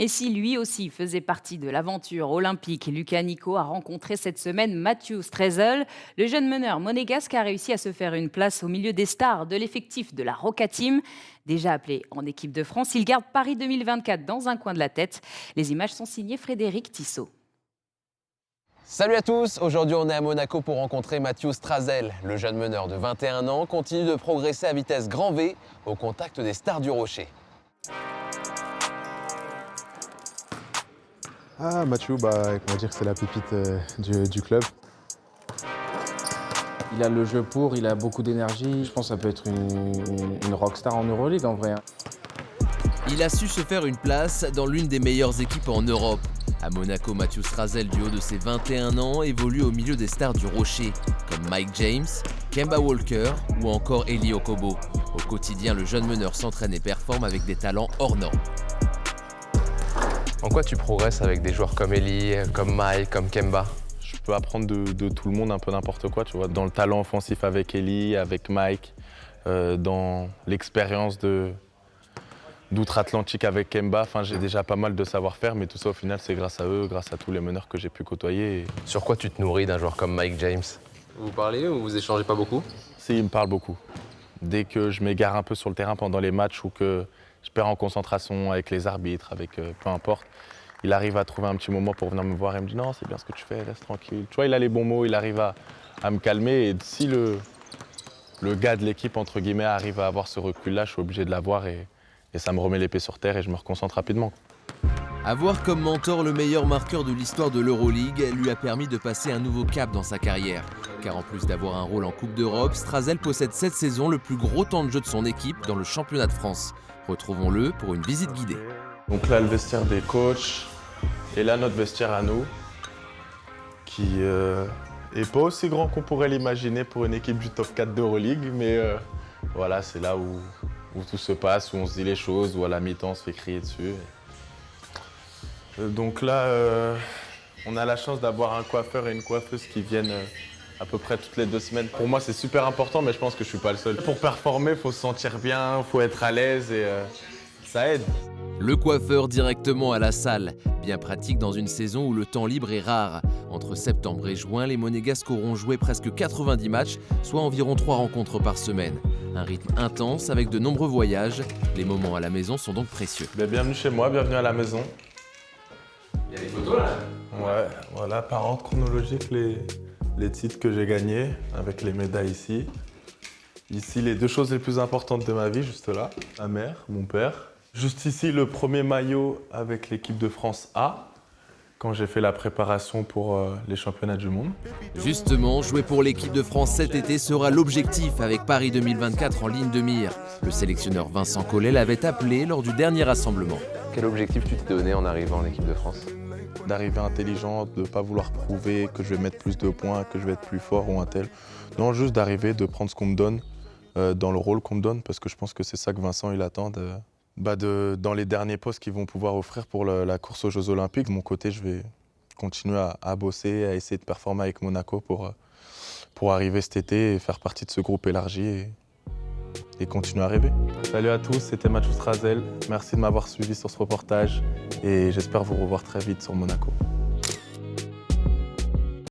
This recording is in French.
Et si lui aussi faisait partie de l'aventure olympique, Lucas Nico a rencontré cette semaine Mathieu Strezel. Le jeune meneur monégasque a réussi à se faire une place au milieu des stars de l'effectif de la Roca Team. Déjà appelé en équipe de France, il garde Paris 2024 dans un coin de la tête. Les images sont signées Frédéric Tissot. Salut à tous, aujourd'hui on est à Monaco pour rencontrer Mathieu Strazel. Le jeune meneur de 21 ans continue de progresser à vitesse grand V au contact des stars du Rocher. Ah, Mathieu, on va dire que c'est la pépite du club. Il a le jeu pour, il a beaucoup d'énergie. Je pense que ça peut être une rockstar en Euroleague en vrai. Il a su se faire une place dans l'une des meilleures équipes en Europe. À Monaco, Mathieu Strazel, du haut de ses 21 ans, évolue au milieu des stars du Rocher, comme Mike James, Kemba Walker ou encore Eli Okobo. Au quotidien, le jeune meneur s'entraîne et performe avec des talents hors normes. En quoi tu progresses avec des joueurs comme Eli, comme Mike, comme Kemba? Je peux apprendre de tout le monde un peu n'importe quoi, tu vois. Dans le talent offensif avec Eli, avec Mike, dans l'expérience d'outre-Atlantique avec Kemba. Enfin, j'ai déjà pas mal de savoir-faire, mais tout ça au final, c'est grâce à eux, grâce à tous les meneurs que j'ai pu côtoyer. Sur quoi tu te nourris d'un joueur comme Mike James? Vous parlez ou vous échangez pas beaucoup? Si, il me parle beaucoup. Dès que je m'égare un peu sur le terrain pendant les matchs ou que je perds en concentration avec les arbitres, avec peu importe, il arrive à trouver un petit moment pour venir me voir et me dit non, c'est bien ce que tu fais, reste tranquille. Tu vois, il a les bons mots, il arrive à me calmer. Et si le gars de l'équipe, entre guillemets, arrive à avoir ce recul-là, je suis obligé de l'avoir et ça me remet l'épée sur terre et je me reconcentre rapidement. Avoir comme mentor le meilleur marqueur de l'histoire de l'Euroleague lui a permis de passer un nouveau cap dans sa carrière. Car en plus d'avoir un rôle en Coupe d'Europe, Strazel possède cette saison le plus gros temps de jeu de son équipe dans le championnat de France. Retrouvons-le pour une visite guidée. Donc là, le vestiaire des coachs et là, notre vestiaire à nous, qui est pas aussi grand qu'on pourrait l'imaginer pour une équipe du top 4 d'Euroleague, mais voilà, c'est là où tout se passe, où on se dit les choses, où à la mi-temps on se fait crier dessus. Donc là, on a la chance d'avoir un coiffeur et une coiffeuse qui viennent à peu près toutes les 2 semaines. Pour moi, c'est super important, mais je pense que je suis pas le seul. Pour performer, il faut se sentir bien, il faut être à l'aise et ça aide. Le coiffeur directement à la salle, bien pratique dans une saison où le temps libre est rare. Entre septembre et juin, les Monégasques auront joué presque 90 matchs, soit environ 3 rencontres par semaine. Un rythme intense avec de nombreux voyages. Les moments à la maison sont donc précieux. Bienvenue chez moi, bienvenue à la maison. Il y a des photos là? Ouais, voilà, par ordre chronologique, les titres que j'ai gagnés avec les médailles ici. Ici, les 2 choses les plus importantes de ma vie, juste là. Ma mère, mon père. Juste ici, le premier maillot avec l'équipe de France A, quand j'ai fait la préparation pour les championnats du monde. Justement, jouer pour l'équipe de France cet été sera l'objectif avec Paris 2024 en ligne de mire. Le sélectionneur Vincent Collet l'avait appelé lors du dernier rassemblement. Quel objectif tu t'es donné en arrivant en équipe de France? D'arriver intelligent, de ne pas vouloir prouver que je vais mettre plus de points, que je vais être plus fort ou un tel. Non, juste d'arriver, de prendre ce qu'on me donne, dans le rôle qu'on me donne, parce que je pense que c'est ça que Vincent il attend. Dans les derniers postes qu'ils vont pouvoir offrir pour la course aux Jeux Olympiques. De mon côté, je vais continuer à bosser, à essayer de performer avec Monaco pour arriver cet été et faire partie de ce groupe élargi et continuer à rêver. Salut à tous, c'était Mathieu Strazel. Merci de m'avoir suivi sur ce reportage et j'espère vous revoir très vite sur Monaco.